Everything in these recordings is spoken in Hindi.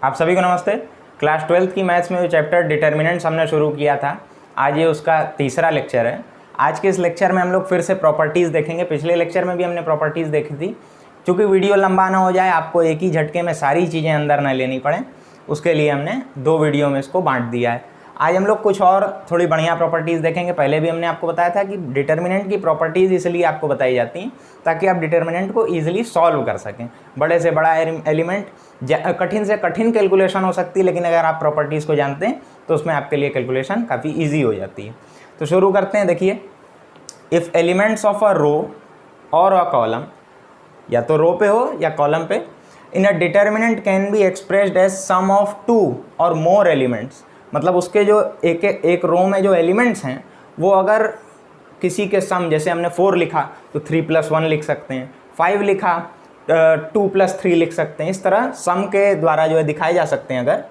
आप सभी को नमस्ते। क्लास 12th की मैथ्स में जो चैप्टर डिटर्मिनेंट्स हमने शुरू किया था, आज ये उसका तीसरा लेक्चर है। आज के इस लेक्चर में हम लोग फिर से प्रॉपर्टीज़ देखेंगे। पिछले लेक्चर में भी हमने प्रॉपर्टीज़ देखी थी। चूँकि वीडियो लंबा ना हो जाए, आपको एक ही झटके में सारी चीज़ें अंदर ना लेनी पड़े, उसके लिए हमने 2 वीडियो में इसको बांट दिया है। आज हम लोग कुछ और थोड़ी बढ़िया प्रॉपर्टीज़ देखेंगे। पहले भी हमने आपको बताया था कि डिटर्मिनेंट की प्रॉपर्टीज़ इसलिए आपको बताई जाती हैं ताकि आप डिटर्मिनेंट को ईजिली सॉल्व कर सकें। बड़े से बड़ा एलिमेंट, कठिन से कठिन कैलकुलेशन हो सकती है, लेकिन अगर आप प्रॉपर्टीज़ को जानते हैं तो उसमें आपके लिए कैलकुलेशन काफ़ी ईजी हो जाती है। तो शुरू करते हैं। देखिए, if elements of a row और अ कॉलम, या तो रो पे हो या कॉलम पे, in a determinant can be expressed as sum of 2 और मोर एलिमेंट्स। मतलब उसके जो एक रो में जो एलिमेंट्स हैं वो अगर किसी के सम, जैसे हमने 4 लिखा तो 3 + 1 लिख सकते हैं, 5 लिखा 2 + 3 लिख सकते हैं। इस तरह सम के द्वारा जो है दिखाए जा सकते हैं अगर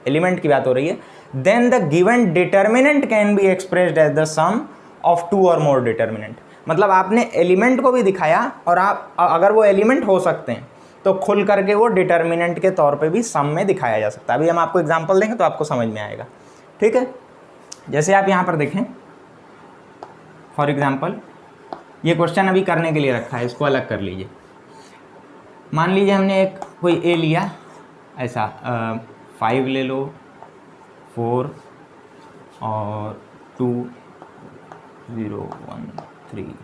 एलिमेंट की बात हो रही है। Then the given determinant can be expressed as the sum of 2 और मोर डिटर्मिनेंट। मतलब आपने एलिमेंट को भी दिखाया और आप अगर वो एलिमेंट हो सकते हैं तो खुल करके वो डिटर्मिनेंट के तौर पे भी सम में दिखाया जा सकता है। अभी हम आपको एग्जांपल देंगे तो आपको समझ में आएगा, ठीक है। जैसे आप यहाँ पर देखें, फॉर एग्जांपल ये क्वेश्चन अभी करने के लिए रखा है, इसको अलग कर लीजिए। मान लीजिए हमने एक कोई ए लिया, ऐसा 5 ले लो, 4 और 2 0 1 3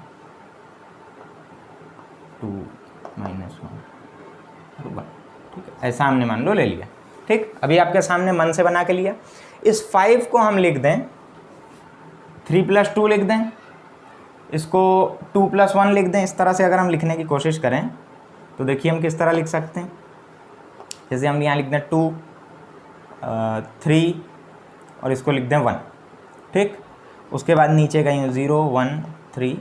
2 -1 और 1, ठीक है। ऐसा हमने मान लो ले लिया, ठीक। अभी आपके सामने मन से बना के लिया। इस 5 को हम लिख दें 3 + 2 लिख दें, इसको 2 + 1 लिख दें। इस तरह से अगर हम लिखने की कोशिश करें तो देखिए हम किस तरह लिख सकते हैं। जैसे हम यहाँ लिख दें 2 3 और इसको लिख दें 1, ठीक। उसके बाद नीचे कहीं 0 1 3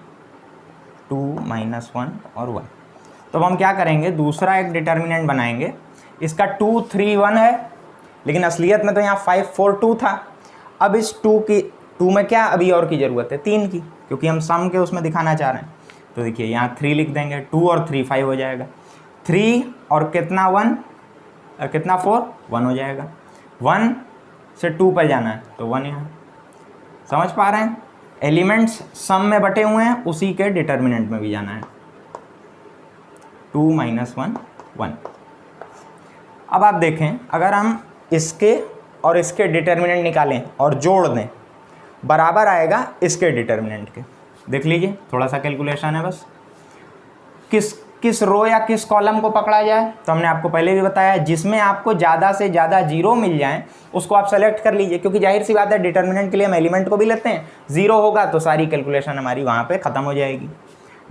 2 -1 और 1। तो अब हम क्या करेंगे, दूसरा एक डिटर्मिनेंट बनाएंगे। इसका 2 3 1 है, लेकिन असलियत में तो यहाँ 5 4 2 था। अब इस 2 में क्या अभी और की ज़रूरत है, 3 की, क्योंकि हम सम के उसमें दिखाना चाह रहे हैं। तो देखिए यहाँ 3 लिख देंगे, 2 और 3 5 हो जाएगा, 3 और कितना 1 कितना 4 1 हो जाएगा। 1 से 2 पर जाना है तो 1 यहाँ। समझ पा रहे हैं, एलिमेंट्स सम में बटे हुए हैं, उसी के डिटर्मिनेंट में भी जाना है। 2 -1 1। अब आप देखें, अगर हम इसके और इसके डिटर्मिनेंट निकालें और जोड़ दें, बराबर आएगा इसके डिटर्मिनेंट के। देख लीजिए, थोड़ा सा कैलकुलेशन है बस। किस रो या किस कॉलम को पकड़ा जाए, तो हमने आपको पहले भी बताया, जिसमें आपको ज़्यादा से ज़्यादा 0 मिल जाए उसको आप सेलेक्ट कर लीजिए, क्योंकि जाहिर सी बात है डिटर्मिनेंट के लिए हम एलिमेंट को भी लेते हैं। 0 होगा तो सारी कैलकुलेशन हमारी वहाँ पे ख़त्म हो जाएगी।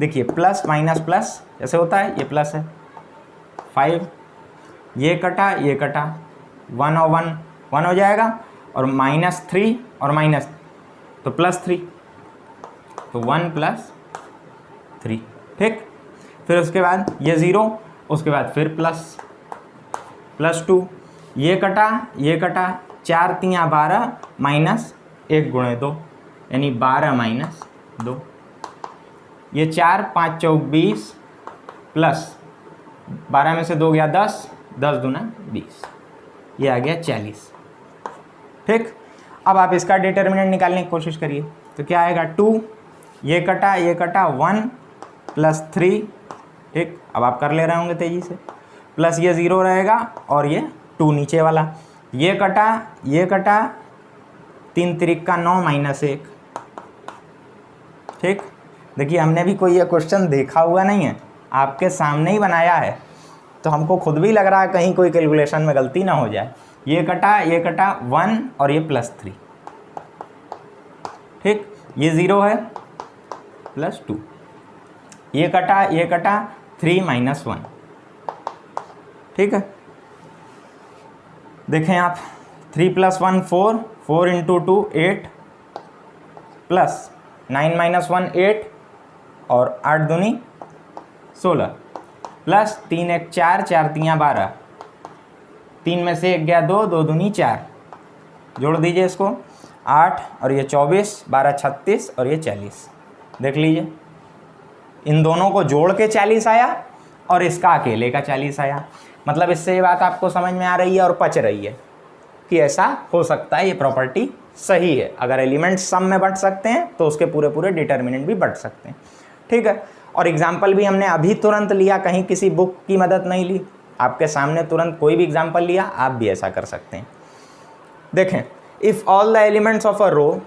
देखिए प्लस माइनस प्लस जैसे होता है, ये प्लस है 5, ये कटा 1 और 1 1 हो जाएगा, और -3 और माइनस तो +3, तो 1 + 3, ठीक। फिर उसके बाद ये 0, उसके बाद फिर +2, ये कटा 4 3 12 -1 × 2 यानी 12 - 2। ये 4 5 4 20 प्लस 12 में से 2 गया 10, 10 दूना 20, ये आ गया 40, ठीक। अब आप इसका डिटर्मिनेंट निकालने की कोशिश करिए तो क्या आएगा, 2, ये कटा 1 + 3, ठीक। अब आप कर ले रहे होंगे तेज़ी से, प्लस ये 0 रहेगा और ये 2 नीचे वाला, ये कटा 3 3 9 -1, ठीक। देखिए हमने भी कोई ये क्वेश्चन देखा हुआ नहीं है, आपके सामने ही बनाया है, तो हमको खुद भी लग रहा है कहीं कोई कैलकुलेशन में गलती ना हो जाए। ये कटा 1 और ये +3, ठीक। ये 0 है +2, ये कटा 3 - 1, ठीक है। देखें आप, 3 + 1 4 4 × 2 8 प्लस 9 - 1 8 और 8 दूनी 16 प्लस 3 1 4 4 3 12, 3 में से 1 गया 2 2 दूनी 4, जोड़ दीजिए इसको 8 और ये 24 12 36 और ये 40। देख लीजिए, इन दोनों को जोड़ के 40 आया और इसका अकेले का 40 आया। मतलब इससे ये बात आपको समझ में आ रही है और पच रही है कि ऐसा हो सकता है, ये प्रॉपर्टी सही है। अगर एलिमेंट्स सम में बढ़ सकते हैं तो उसके पूरे पूरे डिटर्मिनेंट भी बढ़ सकते हैं, ठीक है। और एग्जाम्पल भी हमने अभी तुरंत लिया, कहीं किसी बुक की मदद नहीं ली, आपके सामने तुरंत कोई भी एग्जाम्पल लिया, आप भी ऐसा कर सकते हैं। देखें, if all the elements of a row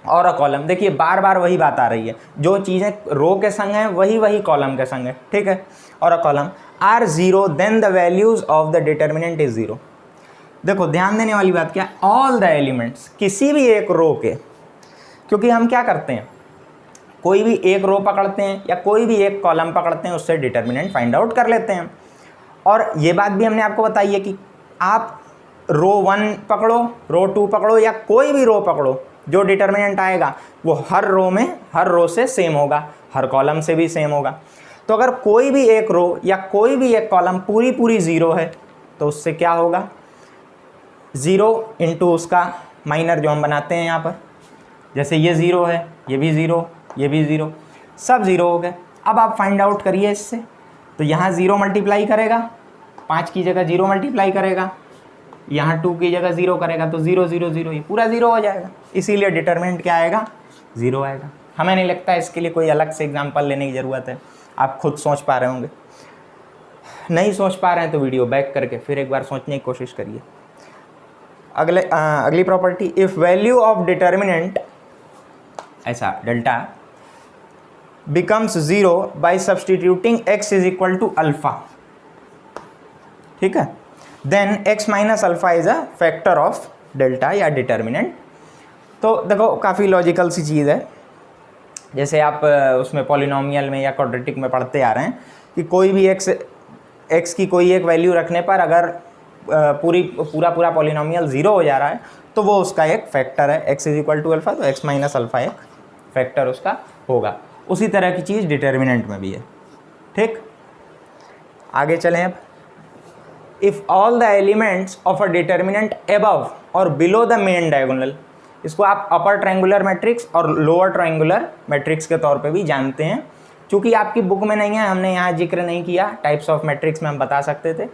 और अ कॉलम, देखिए बार बार वही बात आ रही है, जो चीज़ें रो के संग हैं वही कॉलम के संग है, ठीक है। और a column are zero then the values of the determinant is zero. देखो ध्यान देने वाली बात क्या है, ऑल द एलिमेंट्स, किसी भी एक रो के, क्योंकि हम क्या करते हैं, कोई भी एक रो पकड़ते हैं या कोई भी एक कॉलम पकड़ते हैं, उससे डिटर्मिनेंट फाइंड आउट कर लेते हैं। और ये बात भी हमने आपको बताई है कि आप रो 1 पकड़ो, रो 2 पकड़ो या कोई भी रो पकड़ो, जो डिटर्मिनेंट आएगा वो हर रो में, हर रो से सेम होगा, हर कॉलम से भी सेम होगा। तो अगर कोई भी एक रो या कोई भी एक कॉलम पूरी जीरो है तो उससे क्या होगा, ज़ीरो इंटू उसका माइनर जो हम बनाते हैं यहाँ पर, जैसे ये ज़ीरो है, ये भी ज़ीरो, ये भी ज़ीरो, सब ज़ीरो हो गए। अब आप फाइंड आउट करिए इससे, तो यहाँ 0 मल्टीप्लाई करेगा, 5 की जगह 0 मल्टीप्लाई करेगा, यहाँ 2 की जगह 0 करेगा, तो 0 0 0, ये पूरा 0 हो जाएगा। इसीलिए डिटर्मिनेंट क्या आएगा, 0 आएगा। हमें नहीं लगता इसके लिए कोई अलग से एग्जांपल लेने की ज़रूरत है, आप खुद सोच पा रहे होंगे। नहीं सोच पा रहे हैं तो वीडियो बैक करके फिर एक बार सोचने की कोशिश करिए। अगली property, if value of determinant, ऐसा delta becomes 0 by substituting x is equal to alpha, ठीक है, then x minus alpha is a factor of delta या डिटर्मिनेंट। तो देखो काफ़ी लॉजिकल सी चीज़ है, जैसे आप उसमें पॉलिनोमियल में या क्वाड्रेटिक में पढ़ते आ रहे हैं कि कोई भी x की कोई एक वैल्यू रखने पर अगर पूरा पॉलिनोमियल 0 हो जा रहा है तो वो उसका एक फैक्टर है, x is equal to alpha, तो x माइनस अल्फ़ा एक फैक्टर उसका होगा। उसी तरह की चीज़ डिटर्मिनेंट में भी है, ठीक। आगे चलें अब, if all the elements of a determinant above और बिलो द मेन डायगोनल, इसको आप अपर ट्रायंगुलर मैट्रिक्स और लोअर ट्रायंगुलर मैट्रिक्स के तौर पे भी जानते हैं। चूँकि आपकी बुक में नहीं है, हमने यहाँ जिक्र नहीं किया, टाइप्स ऑफ मैट्रिक्स में हम बता सकते थे,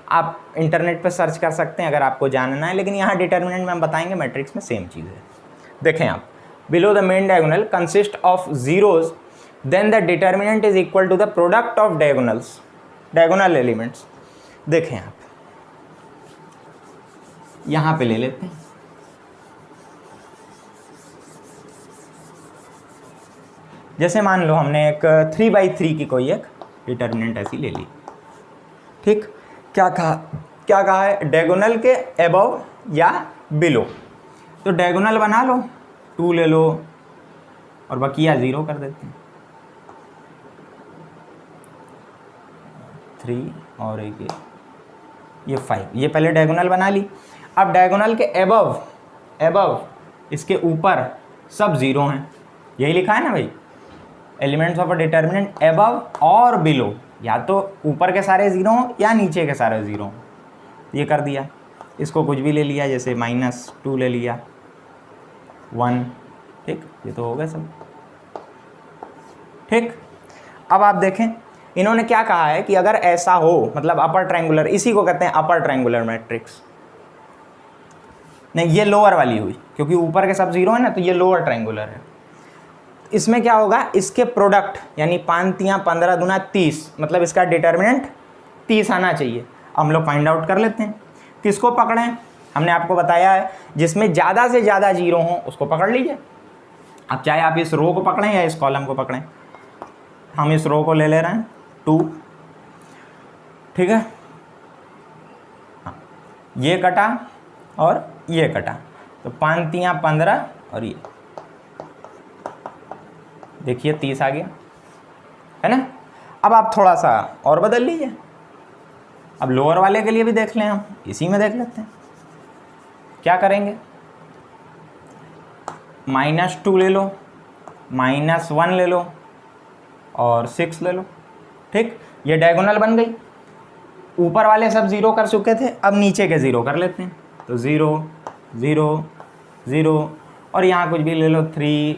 आप इंटरनेट पर सर्च कर सकते हैं अगर आपको जानना है, लेकिन यहाँ डिटर्मिनेंट में हम बताएंगे, मैट्रिक्स में सेम चीज़ है। देखें आप, below the main diagonal consist of zeros, then the determinant is equal to the product of diagonal elements। देखें आप, यहाँ पे ले लेते हैं, जैसे मान लो हमने एक 3/3 की कोई एक डिटर्मिनेंट ऐसी ले ली, ठीक। क्या कहा है, डायगोनल के अबव या बिलो, तो डायगोनल बना लो, 2 ले लो और बकिया 0 कर देते हैं, 3 और एक ये 5, ये पहले डायगोनल बना ली। अब डायगोनल के अबव इसके ऊपर सब 0 हैं, यही लिखा है ना भाई, elements of a determinant above और बिलो, या तो ऊपर के सारे 0 हों या नीचे के सारे 0 हों, ये कर दिया। इसको कुछ भी ले लिया, जैसे -2 ले लिया, 1, ठीक, ये तो हो गया सब, ठीक। अब आप देखें, इन्होंने क्या कहा है कि अगर ऐसा हो, मतलब अपर ट्रायंगुलर, इसी को कहते हैं अपर ट्रायंगुलर मैट्रिक्स, नहीं ये लोअर वाली हुई, क्योंकि ऊपर के सब 0 है ना, तो ये लोअर ट्रायंगुलर है। इसमें क्या होगा, इसके प्रोडक्ट यानी 5 × 15 × 30, मतलब इसका डिटर्मिनेंट 30 आना चाहिए। हम लोग फाइंड आउट कर लेते हैं, किसको पकड़ें, हमने आपको बताया है जिसमें ज़्यादा से ज़्यादा 0 हों उसको पकड़ लीजिए। अब चाहे आप इस रो को पकड़ें या इस कॉलम को पकड़ें, हम इस रो को ले रहे हैं 2, ठीक है, ये कटा और ये कटा, तो 5 × 15 और ये देखिए 30 आ गया, है ना। अब आप थोड़ा सा और बदल लीजिए, अब लोअर वाले के लिए भी देख लें, हम इसी में देख लेते हैं। क्या करेंगे, -2 ले लो, -1 ले लो और 6 ले लो, ठीक। ये डायगोनल बन गई, ऊपर वाले सब 0 कर चुके थे, अब नीचे के 0 कर लेते हैं, तो 0 0 0 और यहाँ कुछ भी ले लो, 3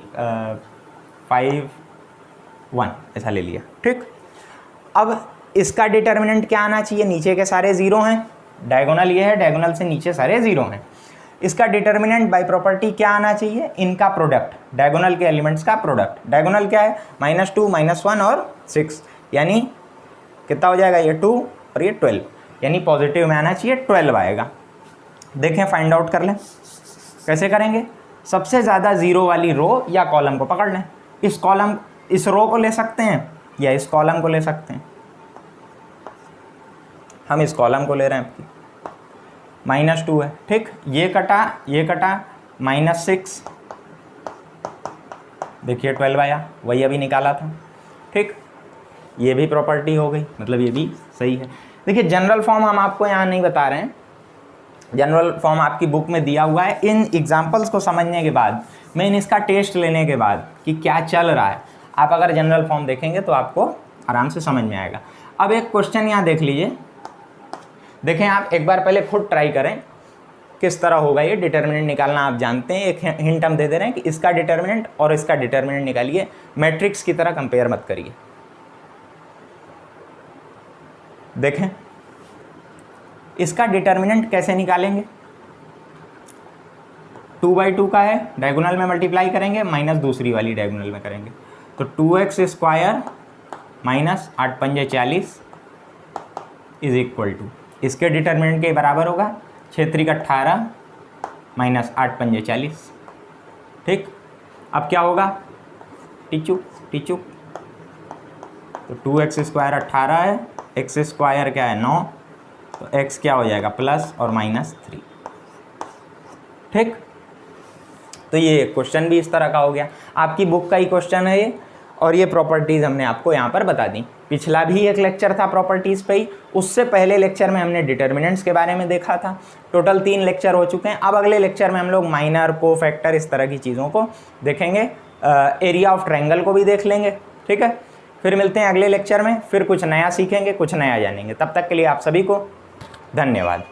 5 1 ऐसा ले लिया, ठीक। अब इसका डिटर्मिनेंट क्या आना चाहिए, नीचे के सारे जीरो हैं, डायगोनल ये है, डायगोनल से नीचे सारे जीरो हैं। इसका डिटर्मिनेंट बाय प्रॉपर्टी क्या आना चाहिए, इनका प्रोडक्ट, डायगोनल के एलिमेंट्स का प्रोडक्ट। डायगोनल क्या है, -2 -1 और 6, यानी कितना हो जाएगा, ये 2 और ये 12, यानी पॉजिटिव में आना चाहिए 12 आएगा। देखें फाइंड आउट कर लें, कैसे करेंगे, सबसे ज़्यादा जीरो वाली रो या कॉलम को पकड़ लें। इस रो को ले सकते हैं या इस कॉलम को ले सकते हैं, हम इस कॉलम को ले रहे हैं, -2 है, ठीक, ये कटा -6, देखिए 12 आया, वही अभी निकाला था, ठीक, ये भी प्रॉपर्टी हो गई, मतलब ये भी सही है। देखिए जनरल फॉर्म हम आपको यहाँ नहीं बता रहे हैं, जनरल फॉर्म आपकी बुक में दिया हुआ है। इन एग्जाम्पल्स को समझने के बाद, मेन इसका टेस्ट लेने के बाद कि क्या चल रहा है, आप अगर जनरल फॉर्म देखेंगे तो आपको आराम से समझ में आएगा। अब एक क्वेश्चन यहाँ देख लीजिए, देखें आप एक बार पहले खुद ट्राई करें किस तरह होगा ये डिटर्मिनेंट निकालना, आप जानते हैं। एक हिंट हम दे दे रहे हैं कि इसका डिटर्मिनेंट और इसका डिटर्मिनेंट निकालिए, मैट्रिक्स की तरह कंपेयर मत करिए। देखें इसका डिटर्मिनेंट कैसे निकालेंगे, 2/2 का है, डायगोनल में मल्टीप्लाई करेंगे, माइनस दूसरी वाली डायगोनल में करेंगे, तो 2x² माइनस 8 पंजे 40 इज इक्वल टू, इसके डिटर्मिनेंट के बराबर होगा 6 3 18 माइनस 8 पंजे 40, ठीक। अब क्या होगा, टीचू, तो 2x² 18 है, x² क्या है 9, तो x क्या हो जाएगा प्लस और -3, ठीक। तो ये क्वेश्चन भी इस तरह का हो गया, आपकी बुक का ही क्वेश्चन है ये, और ये प्रॉपर्टीज़ हमने आपको यहाँ पर बता दी। पिछला भी एक लेक्चर था प्रॉपर्टीज़ पे ही, उससे पहले लेक्चर में हमने डिटर्मिनेंट्स के बारे में देखा था। टोटल 3 लेक्चर हो चुके हैं। अब अगले लेक्चर में हम लोग माइनर, कोफैक्टर, इस तरह की चीज़ों को देखेंगे, एरिया ऑफ ट्रायंगल को भी देख लेंगे, ठीक है। फिर मिलते हैं अगले लेक्चर में, फिर कुछ नया सीखेंगे, कुछ नया जानेंगे। तब तक के लिए आप सभी को धन्यवाद।